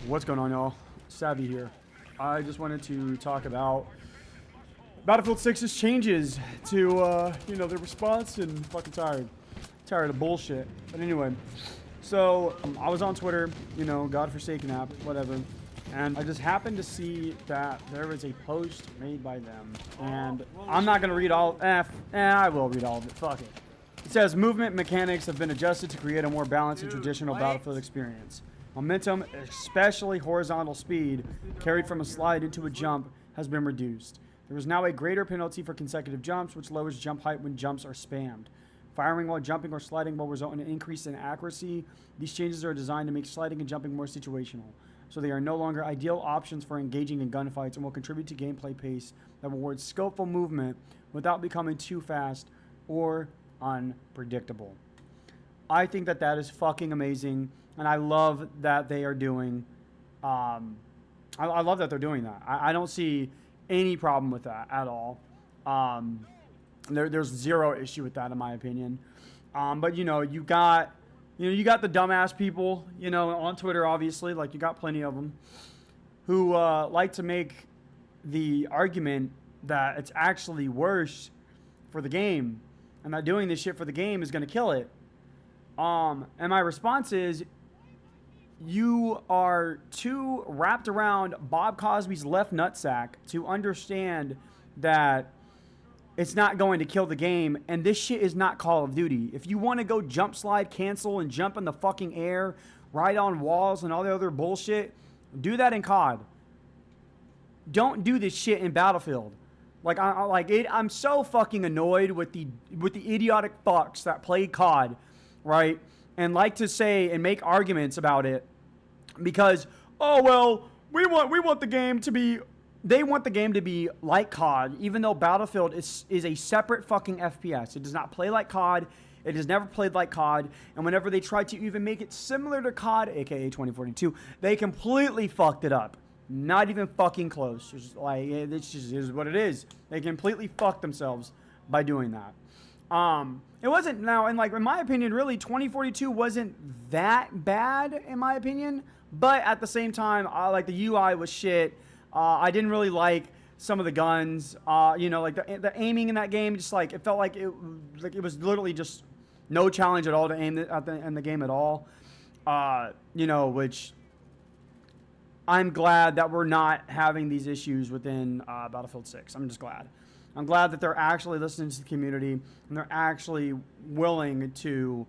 What's going on, y'all? Savvy here. I just wanted to talk about Battlefield 6's changes to, the response, and fucking tired of bullshit. But anyway, so I was on Twitter, godforsaken app, whatever, and I just happened to see that there was a post made by them, and I'm not gonna read all. I will read all of it. Fuck it. It says movement mechanics have been adjusted to create a more balanced and traditional Battlefield experience. Momentum, especially horizontal speed, carried from a slide into a jump, has been reduced. There is now a greater penalty for consecutive jumps, which lowers jump height when jumps are spammed. Firing while jumping or sliding will result in an increase in accuracy. These changes are designed to make sliding and jumping more situational, so they are no longer ideal options for engaging in gunfights and will contribute to gameplay pace that rewards skillful movement without becoming too fast or unpredictable. I think that is fucking amazing, and I love that they are doing. I love that they're doing that. I don't see any problem with that at all. There's zero issue with that in my opinion. But you got the dumbass people, on Twitter, obviously, like you got plenty of them, who like to make the argument that it's actually worse for the game, and that doing this shit for the game is going to kill it. And my response is, you are too wrapped around Bob Cosby's left nutsack to understand that it's not going to kill the game, and this shit is not Call of Duty. If you want to go jump, slide, cancel, and jump in the fucking air, ride on walls, and all the other bullshit, do that in COD. Don't do this shit in Battlefield. I'm so fucking annoyed with the idiotic fucks that play COD, right? And like to say and make arguments about it because, we want the game to be. They want the game to be like COD, even though Battlefield is a separate fucking FPS. It does not play like COD. It has never played like COD. And whenever they tried to even make it similar to COD, aka 2042, they completely fucked it up. Not even fucking close. It's just is what it is. They completely fucked themselves by doing that. It wasn't now, and in my opinion, really, 2042 wasn't that bad in my opinion. But at the same time, the UI was shit. I didn't really like some of the guns. The aiming in that game, just it felt like it was literally just no challenge at all to aim in the game at all. Which I'm glad that we're not having these issues within Battlefield 6. I'm just glad. I'm glad that they're actually listening to the community and they're actually willing to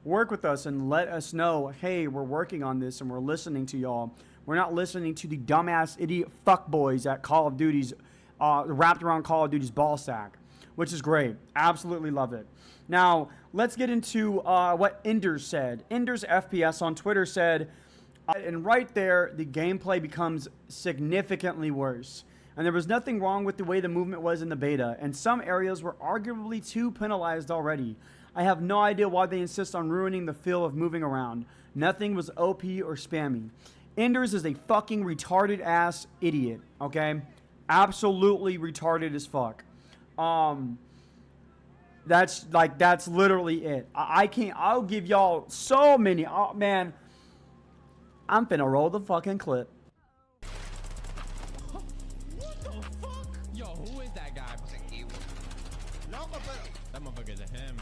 work with us and let us know, hey, we're working on this and we're listening to y'all. We're not listening to the dumbass idiot fuckboys at Call of Duty's, wrapped around Call of Duty's ball sack, which is great. Absolutely love it. Now, let's get into what Enders said. Enders FPS on Twitter said, and right there, the gameplay becomes significantly worse. And there was nothing wrong with the way the movement was in the beta, and some areas were arguably too penalized already. I have no idea why they insist on ruining the feel of moving around. Nothing was OP or spammy. Enders is a fucking retarded ass idiot, okay? Absolutely retarded as fuck. That's literally it. I'll give y'all so many. Oh, man. I'm finna roll the fucking clip. What the fuck? Yo, who is that guy? That motherfucker's a him.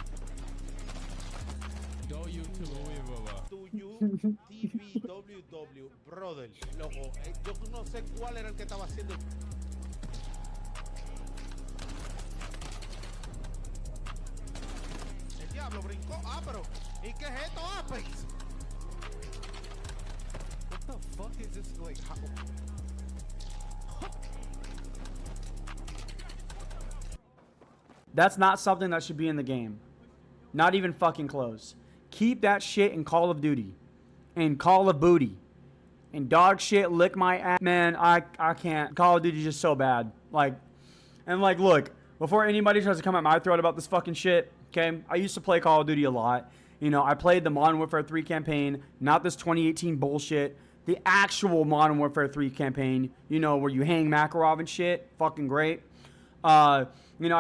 Do YouTube, TVWW, brother, loco, yo no sé cuál era el que estaba haciendo. El diablo brincó, pero ¿y qué es esto, Apex? What the fuck is this how? That's not something that should be in the game. Not even fucking close. Keep that shit in Call of Duty. And Call of Booty. And dog shit lick my ass. Man, I can't. Call of Duty is just so bad. Look, before anybody tries to come at my throat about this fucking shit, okay, I used to play Call of Duty a lot. I played the Modern Warfare 3 campaign, not this 2018 bullshit. The actual Modern Warfare 3 campaign, where you hang Makarov and shit. Fucking great. I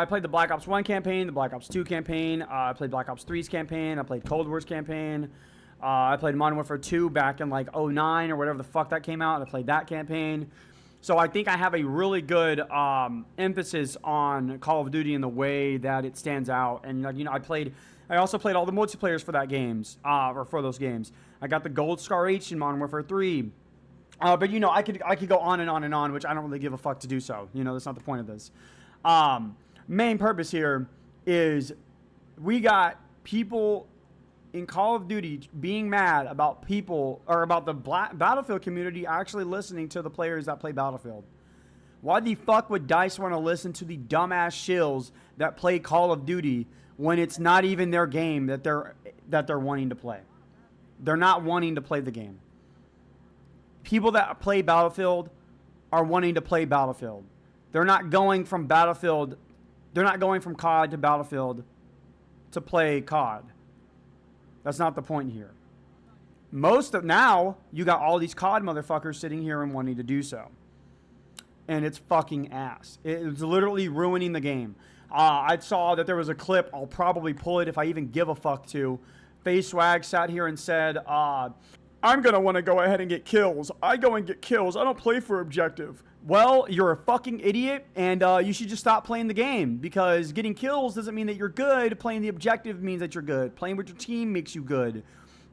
played the Black Ops 1 campaign, the Black Ops 2 campaign. I played Black Ops 3's campaign. I played Cold War's campaign. I played Modern Warfare 2 back in like '09 or whatever the fuck that came out. I played that campaign. So I think I have a really good emphasis on Call of Duty in the way that it stands out. And you know, I also played all the multiplayers for that games, or for those games. I got the Gold Scar H in Modern Warfare 3. But you know, I could go on and on and on, which I don't really give a fuck to do so. You know, that's not the point of this. Main purpose here is we got people in Call of Duty being mad about people, or about the Battlefield community actually listening to the players that play Battlefield. Why the fuck would DICE want to listen to the dumbass shills that play Call of Duty when it's not even their game that they're wanting to play? They're not wanting to play the game. People that play Battlefield are wanting to play Battlefield. They're not going from Battlefield. They're not going from COD to Battlefield to play COD. That's not the point here. Now, you got all these COD motherfuckers sitting here and wanting to do so. And it's fucking ass. It's literally ruining the game. I saw that there was a clip. I'll probably pull it if I even give a fuck to. FaceSwag sat here and said, I'm going to want to go ahead and get kills. I go and get kills. I don't play for objective. Well, you're a fucking idiot, and you should just stop playing the game, because getting kills doesn't mean that you're good. Playing the objective means that you're good. Playing with your team makes you good.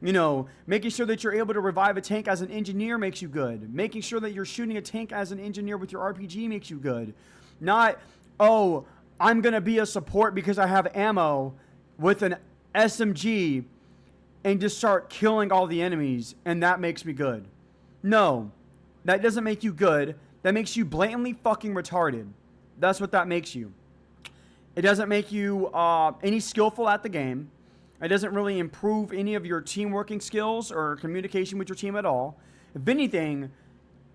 You know, making sure that you're able to revive a tank as an engineer makes you good. Making sure that you're shooting a tank as an engineer with your RPG makes you good. Not, oh, I'm going to be a support because I have ammo with an SMG and just start killing all the enemies, and that makes me good. No, that doesn't make you good. That makes you blatantly fucking retarded. That's what that makes you. It doesn't make you any skillful at the game. It doesn't really improve any of your team working skills or communication with your team at all. If anything,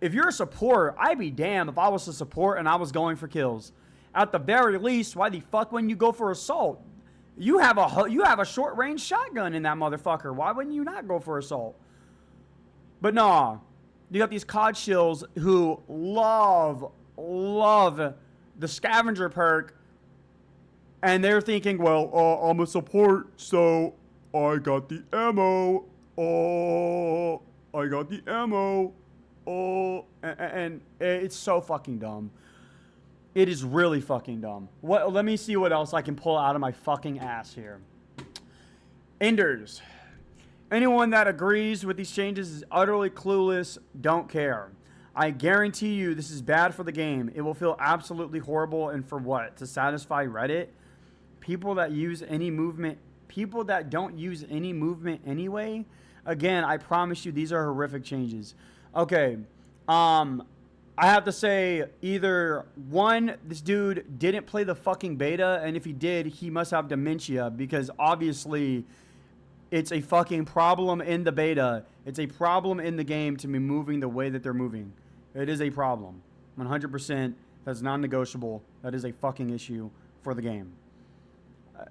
if you're a support, I'd be damned if I was a support and I was going for kills. At the very least, why the fuck when you go for assault? You have a short range shotgun in that motherfucker. Why wouldn't you not go for assault? But nah. You got these COD shills who love the scavenger perk, and they're thinking, well, I'm a support, so I got the ammo. I got the ammo. And it's so fucking dumb. It is really fucking dumb. Let me see what else I can pull out of my fucking ass here. Enders. Anyone that agrees with these changes is utterly clueless, don't care. I guarantee you this is bad for the game. It will feel absolutely horrible, and for what? To satisfy Reddit? People that use any movement, people that don't use any movement anyway? Again, I promise you these are horrific changes. Okay, I have to say, either one, this dude didn't play the fucking beta, and if he did, he must have dementia, because obviously it's a fucking problem in the beta. It's a problem in the game to be moving the way that they're moving. It is a problem. 100%. That's non-negotiable. That is a fucking issue for the game.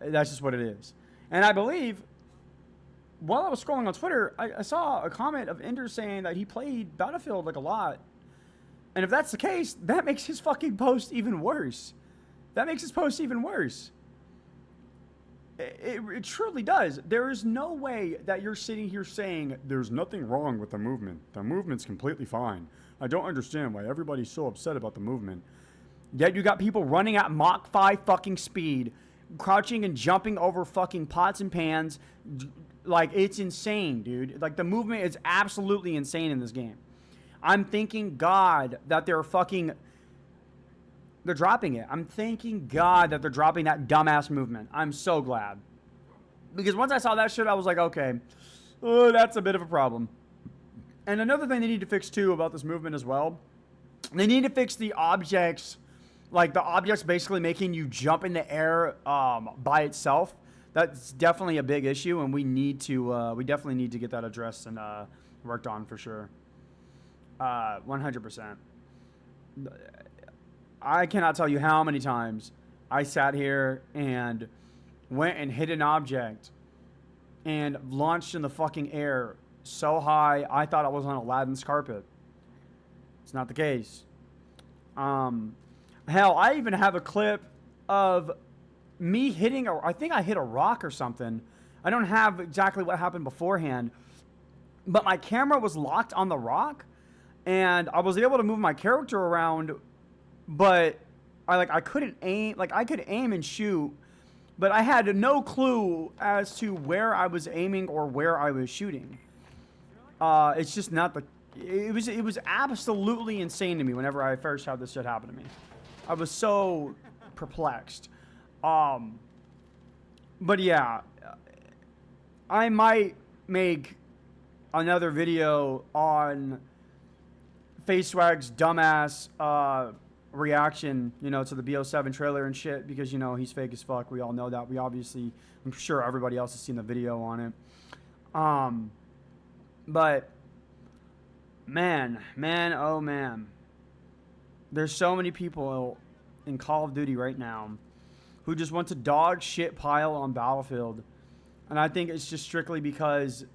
That's just what it is. And I believe, while I was scrolling on Twitter, I saw a comment of Ender saying that he played Battlefield like a lot. And if that's the case, that makes his fucking post even worse. That makes his post even worse. It truly does. There is no way that you're sitting here saying there's nothing wrong with the movement. The movement's completely fine. I don't understand why everybody's so upset about the movement. Yet you got people running at Mach 5 fucking speed, crouching and jumping over fucking pots and pans. Like, it's insane, dude. Like, the movement is absolutely insane in this game. I'm thanking God that they're dropping it. I'm thanking God that they're dropping that dumbass movement. I'm so glad. Because once I saw that shit, I was like, okay, that's a bit of a problem. And another thing they need to fix, too, about this movement as well, they need to fix the objects, like the objects basically making you jump in the air by itself. That's definitely a big issue, and we definitely need to get that addressed and worked on for sure. 100%. I cannot tell you how many times I sat here and went and hit an object and launched in the fucking air so high I thought I was on Aladdin's carpet. It's not the case. Hell, I even have a clip of me hitting I think I hit a rock or something. I don't have exactly what happened beforehand, but my camera was locked on the rock, and I was able to move my character around, but I couldn't aim. Like, I could aim and shoot, but I had no clue as to where I was aiming or where I was shooting. It's just not the. It was absolutely insane to me whenever I first had this shit happen to me. I was so perplexed. But yeah, I might make another video on FaceSwag's dumbass reaction, you know, to the BO7 trailer and shit, because, you know, he's fake as fuck. We all know that. We obviously, I'm sure everybody else has seen the video on it. But man, oh man, there's so many people in Call of Duty right now who just want to dog shit pile on Battlefield. And I think it's just strictly because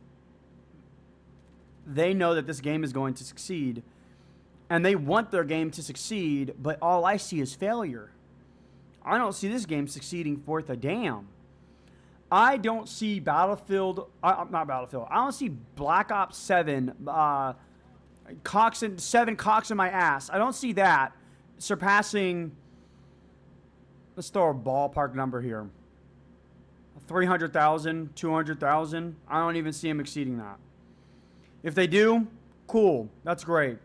they know that this game is going to succeed. And they want their game to succeed, but all I see is failure. I don't see this game succeeding worth a damn. I don't see Battlefield, not Battlefield, I don't see Black Ops 7, cocks in my ass. I don't see that surpassing, let's throw a ballpark number here, 300,000, 200,000. I don't even see them exceeding that. If they do, cool, that's great.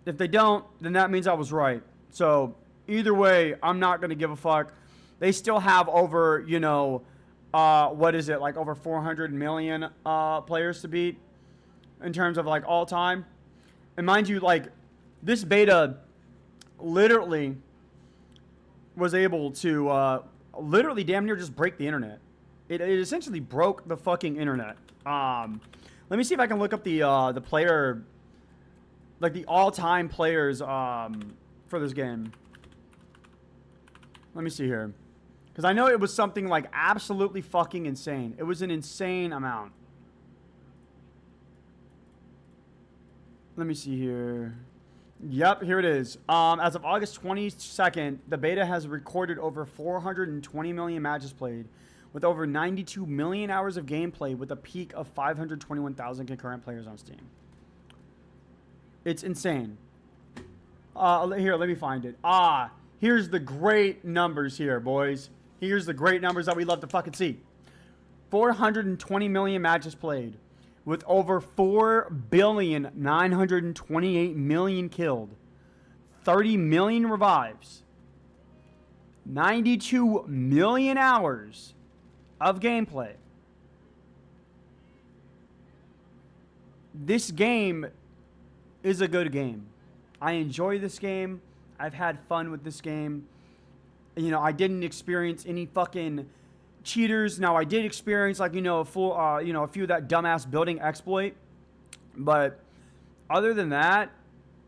If they don't, then that means I was right. So either way, I'm not going to give a fuck. They still have over, you know, what is it, like over 400 million players to beat in terms of like all time. And mind you, like, this beta literally was able to literally damn near just break the internet. It essentially broke the fucking internet. Let me see if I can look up the player, like the all-time players for this game. Let me see here. Because I know it was something like absolutely fucking insane. It was an insane amount. Let me see here. Yep, here it is. As of August 22nd, the beta has recorded over 420 million matches played, with over 92 million hours of gameplay, with a peak of 521,000 concurrent players on Steam. It's insane. Here, let me find it. Here's the great numbers here, boys. Here's the great numbers that we love to fucking see. 420 million matches played, with over 4,928,000,000 killed, 30 million revives, 92 million hours of gameplay. This game is a good game. I enjoy this game. I've had fun with this game. You know, I didn't experience any fucking cheaters. Now, I did experience, like, you know, a few of that dumbass building exploit. But other than that,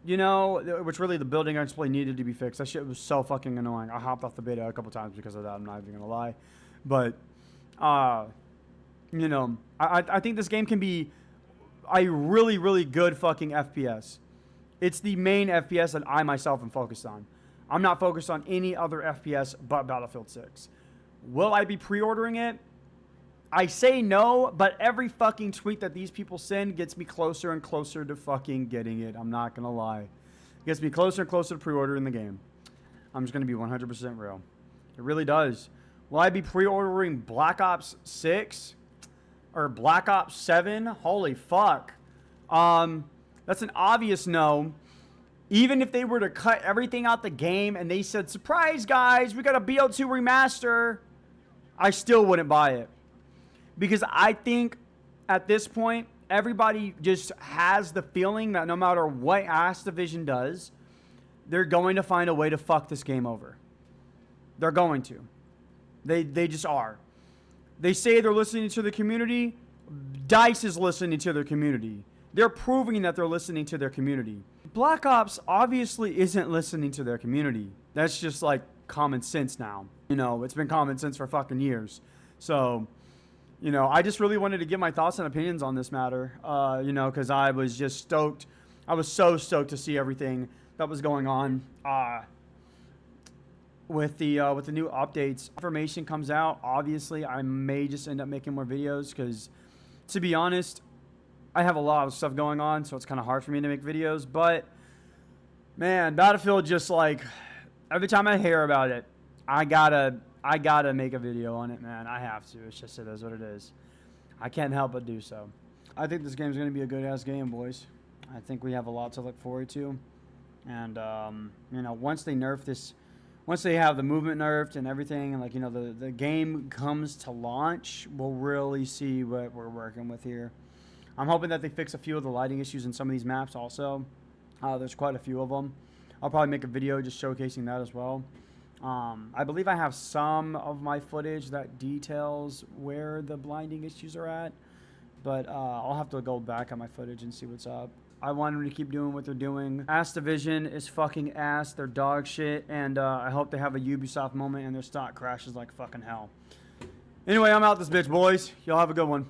you know, which really the building exploit needed to be fixed. That shit was so fucking annoying. I hopped off the beta a couple times because of that. I'm not even gonna lie. But, you know, I think this game can be a really, really good fucking FPS. It's the main FPS that I myself am focused on. I'm not focused on any other FPS but Battlefield 6. Will I be pre-ordering it? I say no, but every fucking tweet that these people send gets me closer and closer to fucking getting it. I'm not going to lie. It gets me closer and closer to pre-ordering the game. I'm just going to be 100% real. It really does. Will I be pre-ordering Black Ops 6 or Black Ops 7? Holy fuck. That's an obvious no. Even if they were to cut everything out the game and they said, surprise guys, we got a BO2 remaster, I still wouldn't buy it. Because I think at this point, everybody just has the feeling that no matter what Activision does, they're going to find a way to fuck this game over. They're going to. They just are. They say they're listening to the community. DICE is listening to their community. They're proving that they're listening to their community. Black Ops obviously isn't listening to their community. That's just like common sense now. You know, it's been common sense for fucking years. So, you know, I just really wanted to give my thoughts and opinions on this matter. You know, because I was just stoked. I was so stoked to see everything that was going on with the new updates. Information comes out. Obviously, I may just end up making more videos because To be honest, I have a lot of stuff going on, so it's kind of hard for me to make videos. But man, Battlefield just like every time I hear about it, I gotta make a video on it, man. I have to. It's just it is what it is. I can't help but do so. I think this game's gonna be a good ass game, boys. I think we have a lot to look forward to, and you know, once they nerf this, once they have the movement nerfed and everything, and like, you know, the game comes to launch, we'll really see what we're working with here. I'm hoping that they fix a few of the lighting issues in some of these maps also. There's quite a few of them. I'll probably make a video just showcasing that as well. I believe I have some of my footage that details where the blinding issues are at, but I'll have to go back on my footage and see what's up. I want them to keep doing what they're doing. Ass Division is fucking ass. They're dog shit, and I hope they have a Ubisoft moment and their stock crashes like fucking hell. Anyway, I'm out this bitch, boys. Y'all have a good one.